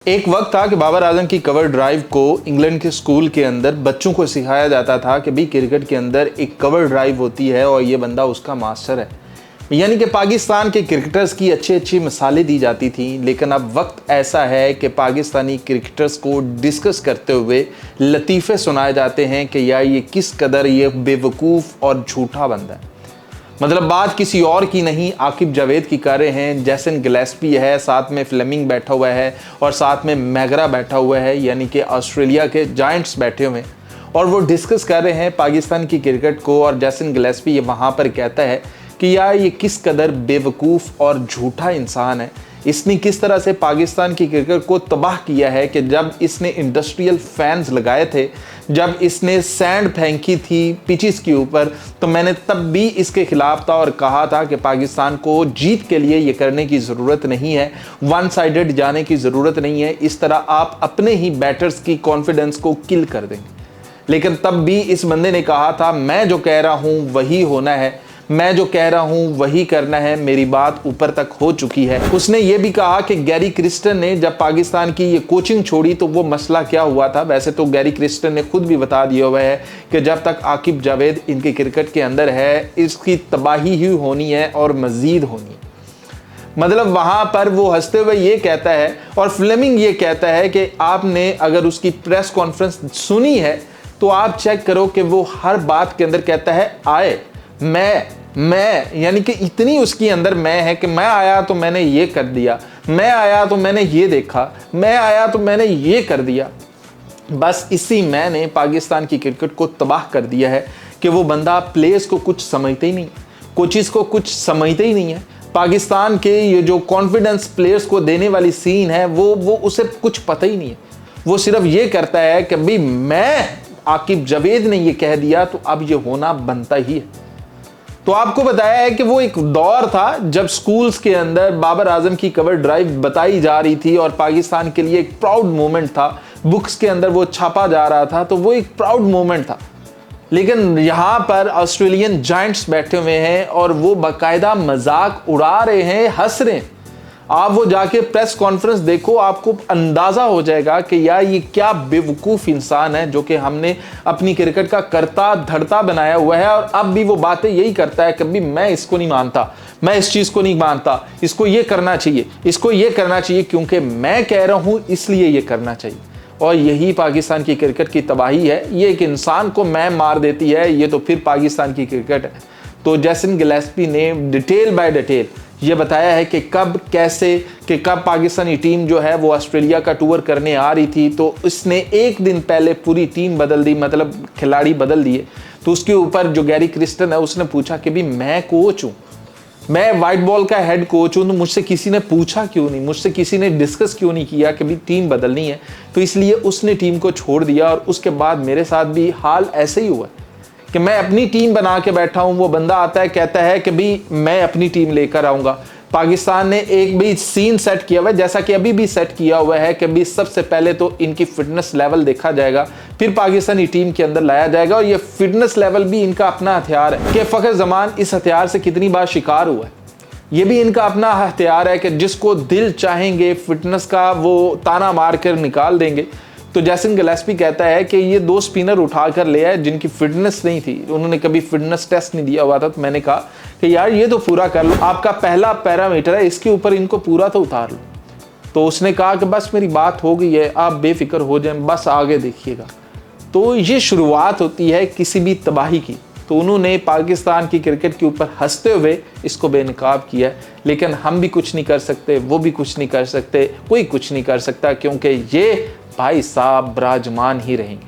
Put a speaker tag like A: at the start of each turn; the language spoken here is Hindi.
A: एक वक्त था कि बाबर आजम की कवर ड्राइव को इंग्लैंड के स्कूल के अंदर बच्चों को सिखाया जाता था कि भाई क्रिकेट के अंदर एक कवर ड्राइव होती है और ये बंदा उसका मास्टर है। यानी कि पाकिस्तान के क्रिकेटर्स की अच्छी अच्छी मिसालें दी जाती थी। लेकिन अब वक्त ऐसा है कि पाकिस्तानी क्रिकेटर्स को डिस्कस करते हुए लतीफ़े सुनाए जाते हैं कि यार ये किस कदर ये बेवकूफ़ और झूठा बंदा है। मतलब बात किसी और की नहीं, आकिब जावेद की कर रहे हैं। जैसन गिलेस्पी है, साथ में फ्लेमिंग बैठा हुआ है और साथ में मैगरा बैठा हुआ है, यानी कि ऑस्ट्रेलिया के जायंट्स बैठे हुए हैं और वो डिस्कस कर रहे हैं पाकिस्तान की क्रिकेट को। और जैसन गिलेस्पी ये वहाँ पर कहता है कि यार ये किस कदर बेवकूफ़ और झूठा इंसान है। इसने किस तरह से पाकिस्तान की क्रिकेट को तबाह किया है कि जब इसने इंडस्ट्रियल फैंस लगाए थे, जब इसने सैंड फेंकी थी पिचेस के ऊपर, तो मैंने तब भी इसके खिलाफ था और कहा था कि पाकिस्तान को जीत के लिए ये करने की ज़रूरत नहीं है, वन साइडेड जाने की ज़रूरत नहीं है। इस तरह आप अपने ही बैटर्स की कॉन्फिडेंस को किल कर देंगे। लेकिन तब भी इस बंदे ने कहा था मैं जो कह रहा हूँ वही होना है, मैं जो कह रहा हूं वही करना है, मेरी बात ऊपर तक हो चुकी है। उसने ये भी कहा कि गैरी क्रिस्टन ने जब पाकिस्तान की ये कोचिंग छोड़ी तो वो मसला क्या हुआ था। वैसे तो गैरी क्रिस्टन ने खुद भी बता दिया हुआ है कि जब तक आकिब जावेद इनके क्रिकेट के अंदर है इसकी तबाही ही होनी है और मजीद होनी है। मतलब वहां पर वो हंसते हुए ये कहता है और फ्लेमिंग ये कहता है कि आपने अगर उसकी प्रेस कॉन्फ्रेंस सुनी है तो आप चेक करो कि वो हर बात के अंदर कहता है आए, मैं यानी कि इतनी उसकी अंदर मैं है कि मैं आया तो मैंने ये कर दिया, मैं आया तो मैंने ये देखा, मैं आया तो मैंने ये कर दिया। बस इसी मैं ने पाकिस्तान की क्रिकेट को तबाह कर दिया है कि वो बंदा प्लेयर्स को कुछ समझते ही नहीं, कोचिस को कुछ समझते ही नहीं है। पाकिस्तान के ये जो कॉन्फिडेंस प्लेयर्स को देने वाली सीन है वो उसे कुछ पता ही नहीं है। वो सिर्फ ये करता है कि भाई मैं आकिब जावेद ने ये कह दिया तो अब ये होना बनता ही है। तो आपको बताया है कि वो एक दौर था जब स्कूल्स के अंदर बाबर आजम की कवर ड्राइव बताई जा रही थी और पाकिस्तान के लिए एक प्राउड मोमेंट था। बुक्स के अंदर वो छापा जा रहा था तो वो एक प्राउड मोमेंट था। लेकिन यहाँ पर ऑस्ट्रेलियन जायंट्स बैठे हुए हैं और वो बाकायदा मजाक उड़ा रहे हैं, हंस रहे हैं। आप वो जाके प्रेस कॉन्फ्रेंस देखो, आपको अंदाज़ा हो जाएगा कि यार ये क्या बेवकूफ़ इंसान है जो कि हमने अपनी क्रिकेट का करता धड़ता बनाया हुआ है। और अब भी वो बातें यही करता है, कभी मैं इसको नहीं मानता, मैं इस चीज़ को नहीं मानता, इसको ये करना चाहिए, इसको ये करना चाहिए, क्योंकि मैं कह रहा हूँ इसलिए ये करना चाहिए। और यही पाकिस्तान की क्रिकेट की तबाही है। ये एक इंसान को मैं मार देती है, ये तो फिर पाकिस्तान की क्रिकेट है। तो जैसन गिलेस्पी ने डिटेल बाय डिटेल ये बताया है कि कब कैसे कि कब पाकिस्तानी टीम जो है वो ऑस्ट्रेलिया का टूर करने आ रही थी तो इसने एक दिन पहले पूरी टीम बदल दी, मतलब खिलाड़ी बदल दिए। तो उसके ऊपर जो गैरी क्रिस्टन है उसने पूछा कि भी मैं कोच हूँ, मैं वाइट बॉल का हेड कोच हूँ, तो मुझसे किसी ने पूछा क्यों नहीं, मुझसे किसी ने डिस्कस क्यों नहीं किया कि भी टीम बदलनी है। तो इसलिए उसने टीम को छोड़ दिया और उसके बाद मेरे साथ भी हाल ऐसे ही हुआ कि मैं अपनी टीम बना के बैठा हूं। वो बंदा आता है कहता है कि भी मैं अपनी टीम लेकर आऊंगा। पाकिस्तान ने एक भी सीन सेट किया हुआ है, जैसा कि अभी भी सेट किया हुआ है कि भी सबसे पहले तो इनकी फिटनेस लेवल देखा जाएगा, फिर पाकिस्तानी टीम के अंदर लाया जाएगा। और ये फिटनेस लेवल भी इनका अपना हथियार है कि फ़खर जमान इस हथियार से कितनी बार शिकार हुआ है। ये भी इनका अपना हथियार है कि जिसको दिल चाहेंगे फिटनेस का वो ताना मार कर निकाल देंगे। तो जैसन गिलेस्पी कहता है कि ये 2 स्पिनर उठा कर ले आए जिनकी फिटनेस नहीं थी, उन्होंने कभी फिटनेस टेस्ट नहीं दिया हुआ था। तो मैंने कहा कि यार ये तो पूरा कर लो, आपका पहला पैरामीटर है, इसके ऊपर इनको पूरा तो उतार लो। तो उसने कहा कि बस मेरी बात हो गई है, आप बेफिक्र हो जाएं, बस आगे देखिएगा। तो ये शुरुआत होती है किसी भी तबाही की। तो उन्होंने पाकिस्तान की क्रिकेट के ऊपर हंसते हुए इसको बेनकाब किया। लेकिन हम भी कुछ नहीं कर सकते, वो भी कुछ नहीं कर सकते, कोई कुछ नहीं कर सकता, क्योंकि ये भाई साहब विराजमान ही रहेंगे।